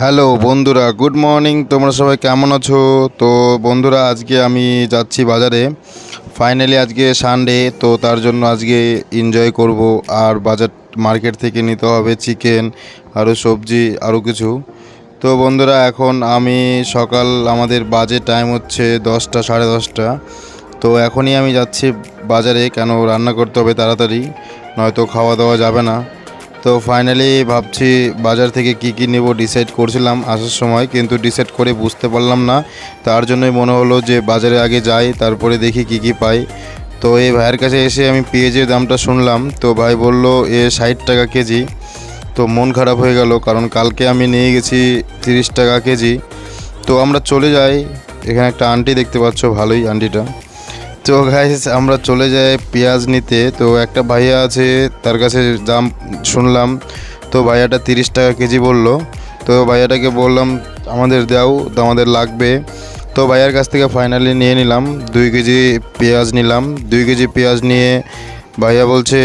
Hello বন্ধুরা, good morning. তোমরা সবাই কেমন আছো? তো বন্ধুরা, আজকে আমি যাচ্ছি বাজারে। ফাইনালি আজকে সানডে, তো তার জন্য আজকে এনজয় করব। আর বাজার মার্কেট থেকে নিতে হবে চিকেন, আরও সবজি, আরও কিছু। তো বন্ধুরা, এখন আমি সকাল, আমাদের বাজে টাইম হচ্ছে 10টা, সাড়ে 10টা। তো এখনই আমি যাচ্ছি বাজারে, কেন রান্না করতে হবে তাড়াতাড়ি, নয়তো খাওয়া দাওয়া যাবে না। তো ফাইনালি ভাবছি বাজার থেকে কি কি নেব ডিসাইড করছিলাম আসার সময়, কিন্তু ডিসাইড করে বুঝতে পারলাম না। তার জন্যই মনে হলো যে বাজারে আগে যাই, তারপরে দেখি কি কি পাই। তো এই ভাইয়ের কাছে এসে আমি পেঁয়াজের দামটা শুনলাম, তো ভাই বলল 60 টাকা কেজি। তো মন খারাপ হয়ে গেল, কারণ কালকে আমি নিয়ে গেছি 30 টাকা কেজি। তো আমরা চলে যাই, এখানে একটা আন্টি দেখতে পাচ্ছ, ভালোই আন্টিটা। তো গাইস, আমরা চলে যাই পেঁয়াজ নিতে। তো একটা ভাইয়া আছে, তার কাছে দাম শুনলাম। তো ভাইয়াটা 30 টাকা কেজি বলল। তো ভাইয়াটাকে বললাম আমাদের দাও, তো আমাদের লাগবে। তো ভাইয়ার কাছ থেকে ফাইনালি নিয়ে নিলাম 2 কেজি পেঁয়াজ নিলাম। 2 কেজি পেঁয়াজ নিয়ে ভাইয়া বলছে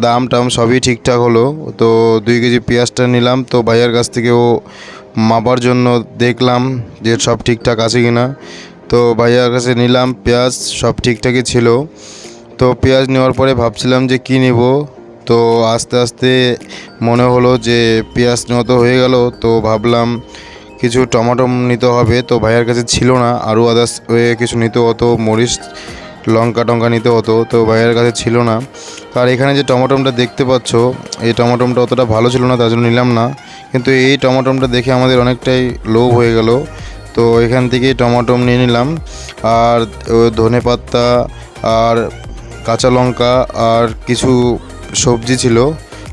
দাম টাম সবই ঠিকঠাক হলো। তো 2 কেজি পেঁয়াজটা নিলাম। তো ভাইয়ার কাছ থেকেও মাপার জন্য দেখলাম যে সব ঠিকঠাক আছে কিনা। তো ভাইয়ার কাছে নিলাম পেঁয়াজ, সব ঠিকঠাকই ছিল। তো পেঁয়াজ নেওয়ার পরে ভাবছিলাম যে কী নেব। তো আস্তে আস্তে মনে হলো যে পেঁয়াজ নেওয়া তো হয়ে গেল। তো ভাবলাম কিছু টমেটো নিতে হবে। তো ভাইয়ার কাছে ছিল না, আরও আদার্স কিছু নিতে হতো, মরিচ, লঙ্কা টঙ্কা নিতে হতো। তো ভাইয়ার কাছে ছিল না। আর এখানে যে টমেটোটা দেখতে পাচ্ছ, এই টমেটোটা অতটা ভালো ছিল না, তার জন্য নিলাম না। কিন্তু এই টমেটোটা দেখে আমাদের অনেকটাই লোভ হয়ে গেল। তো এখান থেকেই টমেটো নিয়ে নিলাম। আর ধনেপাতা আর কাঁচা লঙ্কা আর কিছু সবজি ছিল,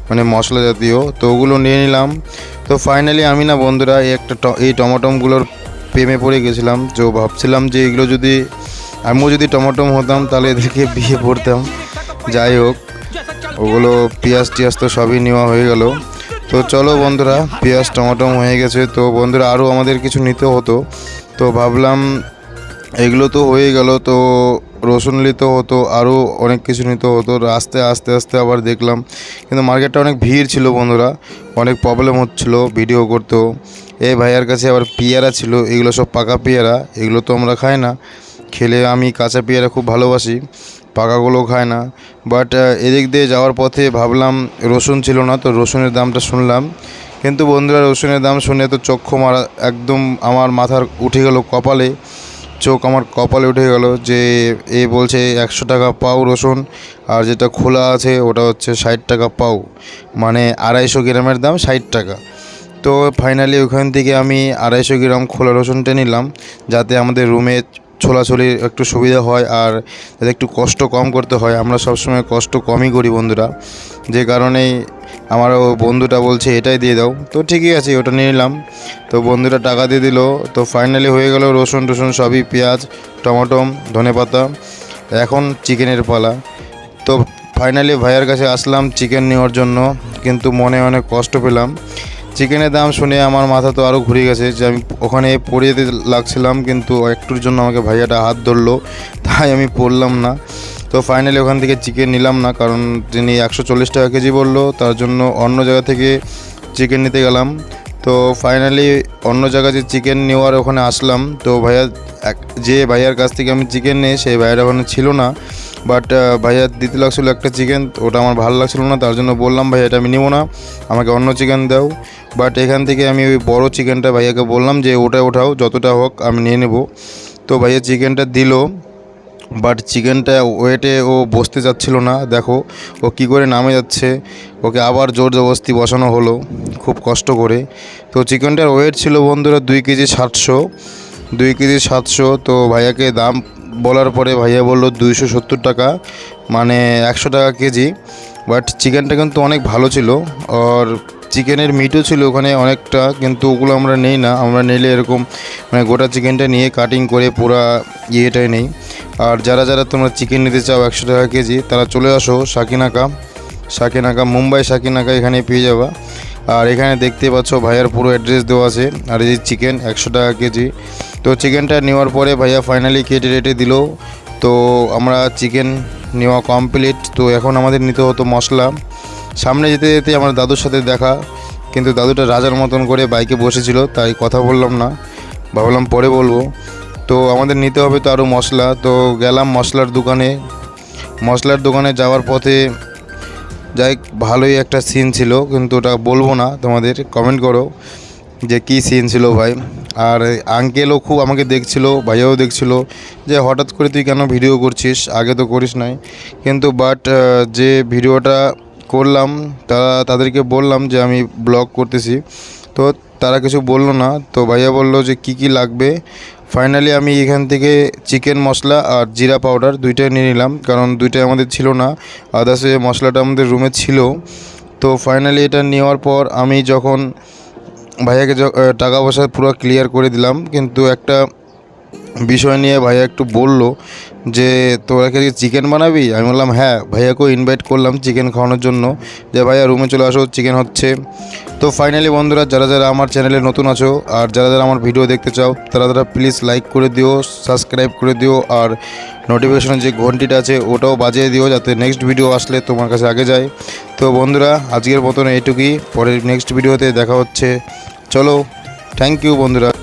মানে মশলা জাতীয়, তো ওগুলো নিয়ে নিলাম। তো ফাইনালি আমি না বন্ধুরা, এই টমেটোগুলোর প্রেমে পড়ে গেছিলাম। তো ভাবছিলাম যে এগুলো যদি আমিও যদি টমেটো হতাম তাহলে এদেরকে বিয়ে পড়তাম। যাই হোক, ওগুলো পেঁয়াজ টিয়াজ তো সবই নেওয়া হয়ে গেল। তো চলো বন্ধুরা, পেঁয়াজ টমেটো হয়ে গেছে। তো বন্ধুরা, আরও আমাদের কিছু নিতে হতো। তো ভাবলাম এগুলো তো হয়ে গেল, তো রসুন নিতে হতো, আরও অনেক কিছু নিতে হতো। আস্তে আস্তে আস্তে আবার দেখলাম, কিন্তু মার্কেটটা অনেক ভিড় ছিল বন্ধুরা, অনেক প্রবলেম হচ্ছিল ভিডিও করতেও। এই ভাইয়ার কাছে আবার পেয়ারা ছিল, এগুলো সব পাকা পেয়ারা, এগুলো তো আমরা খাই না। খেলে আমি কাঁচা পেয়ারা খুব ভালোবাসি, পাকাগুলো খায় না। বাট এদিক দিয়ে যাওয়ার পথে ভাবলাম রসুন ছিল না, তো রসুনের দামটা শুনলাম। কিন্তু বন্ধুরা, রসুনের দাম শুনে তো চক্ষু মারা, একদম আমার মাথার উঠে গেল কপালে, চোখ আমার কপালে উঠে গেল যে এ বলছে 100 টাকা পাও রসুন, আর যেটা খোলা আছে ওটা হচ্ছে 60 টাকা পাও, মানে 250 গ্রামের দাম 60 টাকা। তো ফাইনালি ওখান থেকে আমি 250 গ্রাম খোলা রসুনটা নিলাম, যাতে আমাদের রুমে ছোলাছলির একটু সুবিধা হয়, আর যাতে একটু কষ্ট কম করতে হয়। আমরা সবসময় কষ্ট কমই করি বন্ধুরা, যে কারণেই আমার ও বন্ধুটা বলছে এটাই দিয়ে দাও। তো ঠিকই আছে, ওটা নিয়ে নিলাম। তো বন্ধুরা টাকা দিয়ে দিল। তো ফাইনালি হয়ে গেল রসুন টসুন সবই, পেঁয়াজ, টমেটো, ধনেপাতা। এখন চিকেনের পালা। তো ফাইনালি ভাইয়ের কাছে আসলাম চিকেন নেওয়ার জন্য, কিন্তু মনে অনেক কষ্ট পেলাম। চিকেনের দাম শুনে আমার মাথা তো আরও ঘুরে গেছে, যে আমি ওখানে পড়ে যেতে লাগছিলাম, কিন্তু একটুর জন্য আমাকে ভাইয়াটা হাত ধরলো, তাই আমি পড়লাম না। তো ফাইনালি ওখান থেকে চিকেন নিলাম না, কারণ যিনি 140 টাকা কেজি বললো, তার জন্য অন্য জায়গা থেকে চিকেন নিতে গেলাম। তো ফাইনালি অন্য জায়গায় যে চিকেন নেওয়ার ওখানে আসলাম। তো যে ভাইয়ার কাছ থেকে আমি চিকেন নিই, সেই ভাইয়ার ওখানে ছিল না। বাট ভাইয়া দিতে লাগছিলো একটা চিকেন, ওটা আমার ভালো লাগছিলো না, তার জন্য বললাম ভাইয়া এটা আমি নেবো না, আমাকে অন্য চিকেন দাও। বাট এখান থেকে আমি ওই বড় চিকেনটা ভাইয়াকে বললাম যে ওটা ওঠাও, যতটা হোক আমি নিয়ে নেব। তো ভাইয়া চিকেনটা দিল, বাট চিকেনটা ওয়েটে ও বসতে যাচ্ছিল না। দেখো ও কী করে নামে যাচ্ছে, ওকে আবার জোর জবরদস্তি বসানো হলো খুব কষ্ট করে। তো চিকেনটার ওয়েট ছিল বন্ধুরা 2 কেজি 700, 2 কেজি 700। তো ভাইয়াকে দাম বলার পরে ভাইয়া বলল 270 টাকা, মানে 100 টাকা কেজি। বাট চিকেনটা কিন্তু অনেক ভালো ছিল, আর চিকেনের মিটও ছিল ওখানে অনেকটা, কিন্তু ওগুলো আমরা নেই না। আমরা নিলে এরকম মানে গোটা চিকেনটা নিয়ে কাটিং করে পুরা ইয়েটাই নেই। আর যারা যারা তোমরা চিকেন নিতে চাও 100 টাকা কেজি, তারা চলে আসো সাকিনাকা, মুম্বাই সাকিনাকা, এখানে পেয়ে যাবা। আর এখানে দেখতে পাচ্ছ ভাইয়ার পুরো অ্যাড্রেস দেওয়া আছে। আর এই চিকেন 100 টাকা কেজি। তো চিকেনটা নেওয়ার পরে ভাইয়া ফাইনালি কেটে রেটে দিল। তো আমরা চিকেন নেওয়া কমপ্লিট। তো এখন আমাদের নিতে হতো মশলা। সামনে যেতে যেতে আমার দাদুর সাথে দেখা, কিন্তু দাদুটা রাজার মতন করে বাইকে বসেছিল, তাই কথা বললাম না, ভাবলাম পরে বলবো। তো আমাদের নিতে হবে তো আরও মশলা। তো গেলাম মশলার দোকানে যাওয়ার পথে যাই ভালোই একটা সিন ছিল, কিন্তু ওটা বলবো না, তোমাদের কমেন্ট করো যে কী সিন ছিল ভাই। আর আঙ্কেলও খুব আমাকে দেখছিল, ভাইয়াও দেখছিল যে হঠাৎ করে তুই কেন ভিডিও করছিস, আগে তো করিস নাই। কিন্তু যে ভিডিওটা করলাম তাদেরকে বললাম যে আমি ব্লগ করতেছি, তো তারা কিছু বললো না। তো ভাইয়া বললো যে কি কি লাগবে। ফাইনালি আমি এখান থেকে চিকেন মশলা আর জিরা পাউডার দুইটাই নিয়ে নিলাম, কারণ দুইটাই আমাদের ছিল না, আদার্সে মশলাটা আমাদের রুমে ছিল। তো ফাইনালি এটা নেওয়ার পর আমি যখন ভাইয়াকে টাকা পয়সা পুরো ক্লিয়ার করে দিলাম, কিন্তু একটা বিষয় নিয়ে ভাইয়া একটু বলল যে তোরা কি চিকেন বানাবি। আমি বললাম হ্যাঁ, ভাইয়াকেও ইনভাইট করলাম চিকেন খাওয়ানোর জন্য, যে ভাইয়া রুমে চলে আসো, চিকেন হচ্ছে। তো ফাইনালি বন্ধুরা, যারা যারা আমার চ্যানেলে নতুন আছো আর যারা যারা আমার ভিডিও দেখতে চাও, তারা প্লিজ লাইক করে দিও, সাবস্ক্রাইব করে দিও, আর নোটিফিকেশনের যে ঘন্টিটা আছে ওটাও বাজিয়ে দিও, যাতে নেক্সট ভিডিও আসলে তোমার কাছে আগে যায়। তো বন্ধুরা, আজকের মতন এইটুকুই, পরের নেক্সট ভিডিওতে দেখা হচ্ছে। চলো, থ্যাংক ইউ বন্ধুরা।